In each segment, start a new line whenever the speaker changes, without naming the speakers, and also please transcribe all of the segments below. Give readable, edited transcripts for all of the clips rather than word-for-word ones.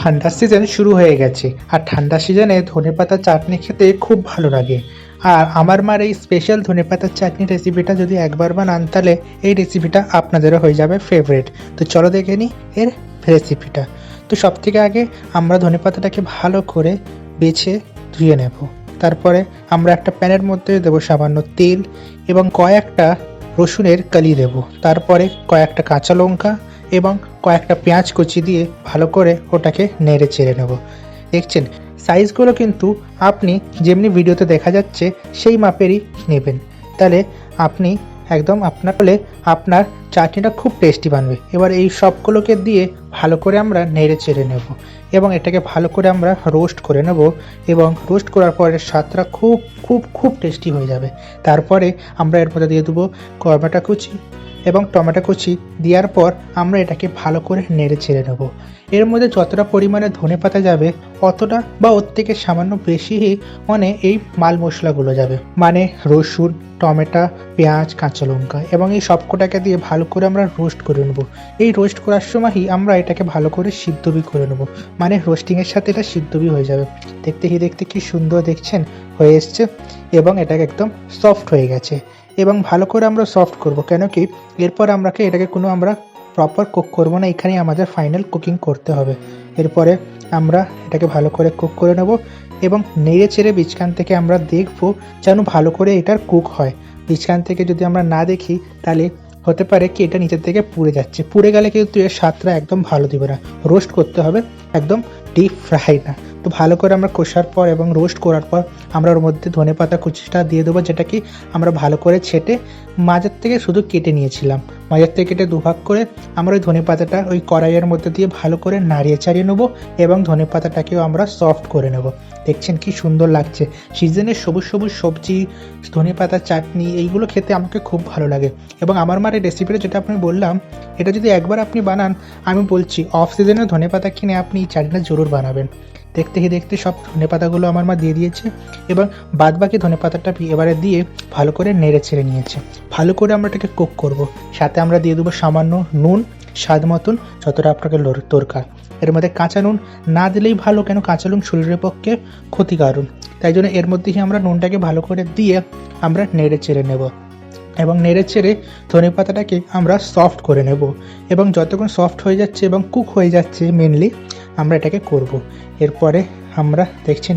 ঠান্ডার সিজন শুরু হয়ে গেছে আর ঠান্ডার সিজনে ধনেপাতার চাটনি খেতে খুব ভালো লাগে। আর আমার মার এই স্পেশাল ধনেপাতার চাটনি রেসিপিটা যদি একবার বানান তাহলে এই রেসিপিটা আপনাদেরও হয়ে যাবে ফেভারিট। তো চলো দেখে নিই এর রেসিপিটা। তো সব থেকে আগে আমরা ধনেপাতাটাকে ভালো করে বেছে ধুয়ে নেব। তারপরে আমরা একটা প্যানের মধ্যে দেবো সামান্য তেল এবং কয়েকটা রসুনের কলি দেব। তারপরে কয়েকটা কাঁচা লঙ্কা এবং কয়েকটা পেঁয়াজ কুচি দিয়ে ভালো করে ওটাকে নেড়ে চেড়ে নেব। দেখছেন সাইজগুলো কিন্তু আপনি যেমনি ভিডিওতে দেখা যাচ্ছে সেই মাপেরই নেবেন, তাহলে আপনি একদম আপনার চাটনিটা খুব টেস্টি বানবে। এবার এই সবগুলোকে দিয়ে ভালো করে আমরা নেড়ে চেড়ে নেব এবং এটাকে ভালো করে আমরা রোস্ট করে নেব এবং রোস্ট করার পরে স্বাদটা খুব খুব খুব টেস্টি হয়ে যাবে। তারপরে আমরা এর মধ্যে দিয়ে দেবো টমেটো কুচি এবং টমেটো কুচি দেওয়ার পর আমরা এটাকে ভালো করে নেড়ে ছেড়ে নেব। এর মধ্যে যতটা পরিমাণে ধনেপাতা যাবে অতটা বা ওর থেকে সামান্য বেশি মানে এই মাল মশলাগুলো যাবে, মানে রসুন, টমেটো, পেঁয়াজ, কাঁচা লঙ্কা এবং এই সবকটাকে দিয়ে ভালো করে আমরা রোস্ট করে নেব। এই রোস্ট করার সময়ই আমরা এটাকে ভালো করে সিদ্ধবি করে নেব, মানে রোস্টিংয়ের সাথে এটা সিদ্ধবি হয়ে যাবে। দেখতে কি সুন্দর দেখছেন হয়ে এসছে এবং এটাকে একদম সফট হয়ে গেছে এবং ভালো করে আমরা সফট করব, কেন কি এরপর এটাকে আমরা প্রপার কুক করবো না, এখানেই আমাদের ফাইনাল কুকিং করতে হবে। এরপরে আমরা এটাকে ভালো করে কুক করে নেব এবং নেড়ে চেড়ে বীজখান থেকে আমরা দেখবো যেন ভালো করে এটার কুক হয়। বীজখান থেকে যদি আমরা না দেখি তাহলে হতে পারে কি এটা নিচের থেকে পুড়ে যাচ্ছে, পুড়ে গেলে কিন্তু এর স্বাদটা একদম ভালো দিবে না। রোস্ট করতে হবে, একদম ডিপ ফ্রাই না। তো ভালো করে আমরা কষার পর এবং রোস্ট করার পর আমরা ওর মধ্যে ধনেপাতা কুচিটা দিয়ে দেবো, যেটা কি আমরা ভালো করে ছেটে মাঝের থেকে শুধু কেটে নিয়েছিলাম। মাঝের থেকে কেটে দুভাগ করে আমরা ওই ধনেপাতাটা ওই কড়াইয়ের মধ্যে দিয়ে ভালো করে নাড়িয়ে চাড়িয়ে নেবো এবং ধনেপাতাটাকেও আমরা সফট করে নেব। দেখছেন কি সুন্দর লাগছে। সিজনের সবুজ সবুজ সবজি, ধনেপাতার চাটনি এইগুলো খেতে আমাকে খুব ভালো লাগে এবং আমার মার এই রেসিপিটা যেটা আপনি বললাম এটা যদি একবার আপনি বানান, আমি বলছি অফ সিজনে ধনেপাতা কিনে আপনি এই চাটনিটা জরুর বানাবেন। দেখতে সব ধনেপাতাগুলো আমার মা দিয়ে দিয়েছে এবং বাদবাকি ধনেপাতাটা এবারে দিয়ে ভালো করে নেড়ে ছেড়ে নিয়েছে। ভালো করে আমরা এটাকে কুক করব। সাথে আমরা দিয়ে দেবো সামান্য নুন, স্বাদ মতন যতটা আপনাকে দরকার। এর মধ্যে কাঁচা নুন না দিলেই ভালো, কেন কাঁচা নুন শরীরের পক্ষে ক্ষতিকারক। তাই জন্য এর মধ্যেই আমরা নুনটাকে ভালো করে দিয়ে আমরা নেড়ে চেড়ে নেব এবং নেড়ে চেড়ে ধনেপাতাটাকে আমরা সফট করে নেব এবং যতক্ষণ সফট হয়ে যাচ্ছে এবং কুক হয়ে যাচ্ছে মেনলি আমরা এটাকে করব। এরপরে আমরা দেখছেন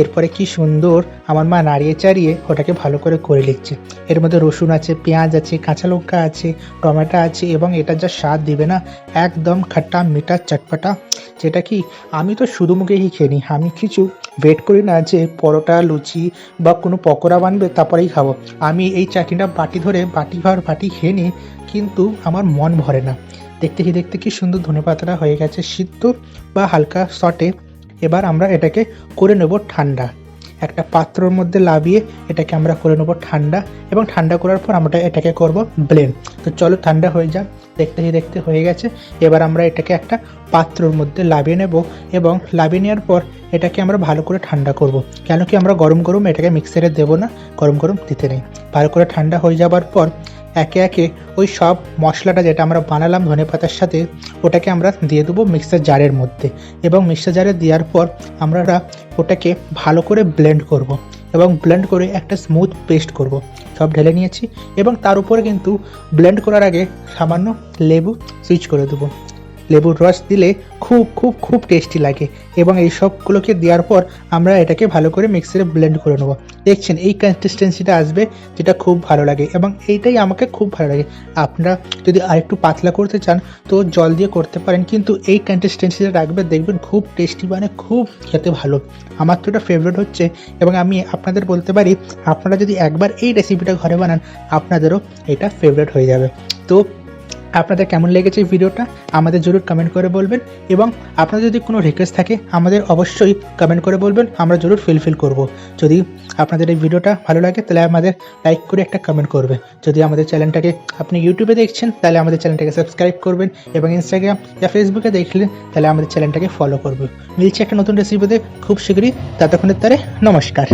এরপরে কি সুন্দর আমার মা নাড়িয়ে চাড়িয়ে ওটাকে ভালো করে নিচ্ছে। এর মধ্যে রসুন আছে, পেঁয়াজ আছে, কাঁচা লঙ্কা আছে, টমেটো আছে এবং এটা যা স্বাদ দিবে না একদম খাট্টা মিঠা চটপটা, যেটা কি আমি তো শুধু মুখেই খেয়ে নিই। আমি কিছু ওয়েট করি না যে পরোটা, লুচি বা কোনো পকোড়া বানবে তারপরেই খাবো। আমি এই চাটনিটা বাটি ধরে বাটি খেয়ে নিই, কিন্তু আমার মন ভরে না। দেখতে কি সুন্দর ধনেপাতাটা হয়ে গেছে সিদ্ধ বা হালকা শটে। এবার আমরা এটাকে করে নেব ঠান্ডা, একটা পাত্রর মধ্যে লাভিয়ে এটাকে আমরা করে নেব ঠান্ডা এবং ঠান্ডা করার পর আমরা এটাকে করব ব্লেন্ড। তো চলো ঠান্ডা হয়ে যাক। দেখতে হয়ে গেছে। এবার আমরা এটাকে একটা পাত্রর মধ্যে লাভিয়ে নেব এবং লাভিয়ে নেওয়ার পর এটাকে আমরা ভালো করে ঠান্ডা করব, কেন কি আমরা গরম এটাকে মিক্সারে দেবো না, গরম দিতে নেই। ভালো করে ঠান্ডা হয়ে যাবার পর একে একে ওই সব মশলাটা যেটা আমরা বানালাম ধনেপাতার সাথে ওটাকে আমরা দিয়ে দেবো মিক্সার জারের মধ্যে এবং মিক্সার জারে দেওয়ার পর আমরা ওটাকে ভালো করে ব্লেন্ড করব এবং ব্লেন্ড করে একটা স্মুথ পেস্ট করব। সব ঢেলে নিয়েছি এবং তার উপরে কিন্তু ব্লেন্ড করার আগে সামান্য লেবু সুইচ করে দেবো। লেবুর রস দিলে খুব টেস্টি লাগে এবং এই সবগুলোকে দেওয়ার পর আমরা এটাকে ভালো করে মিক্সারে ব্লেন্ড করে নেবো। দেখছেন এই কনসিস্টেন্সিটা আসবে, যেটা খুব ভালো লাগে এবং এইটাই আমাকে খুব ভালো লাগে। আপনারা যদি আরেকটু পাতলা করতে চান তো জল দিয়ে করতে পারেন, কিন্তু এই কনসিস্টেন্সিটা রাখবে, দেখবেন খুব টেস্টি, মানে খুব খেতে ভালো। আমার তো এটা ফেভারিট হচ্ছে এবং আমি আপনাদের বলতে পারি আপনারা যদি একবার এই রেসিপিটা ঘরে বানান আপনাদেরও এটা ফেভারিট হয়ে যাবে। তো আপনাদের কেমন লেগেছে এই ভিডিওটা আমাদের জরুর কমেন্ট করে বলবেন এবং আপনাদের যদি কোনো রিকোয়েস্ট থাকে আমাদের অবশ্যই কমেন্ট করে বলবেন, আমরা জরুর ফিল করব। যদি আপনাদের এই ভিডিওটা ভালো লাগে তাহলে আমাদের লাইক করে একটা কমেন্ট করবেন। যদি আমাদের চ্যানেলটাকে আপনি ইউটিউবে দেখছেন তাহলে আমাদের চ্যানেলটাকে সাবস্ক্রাইব করবেন এবং ইনস্টাগ্রাম বা ফেসবুকে দেখলেন তাহলে আমাদের চ্যানেলটাকে ফলো করবেন। মিলছে একটা নতুন রেসিপিতে খুব শীঘ্রই। ততক্ষণের তারে নমস্কার।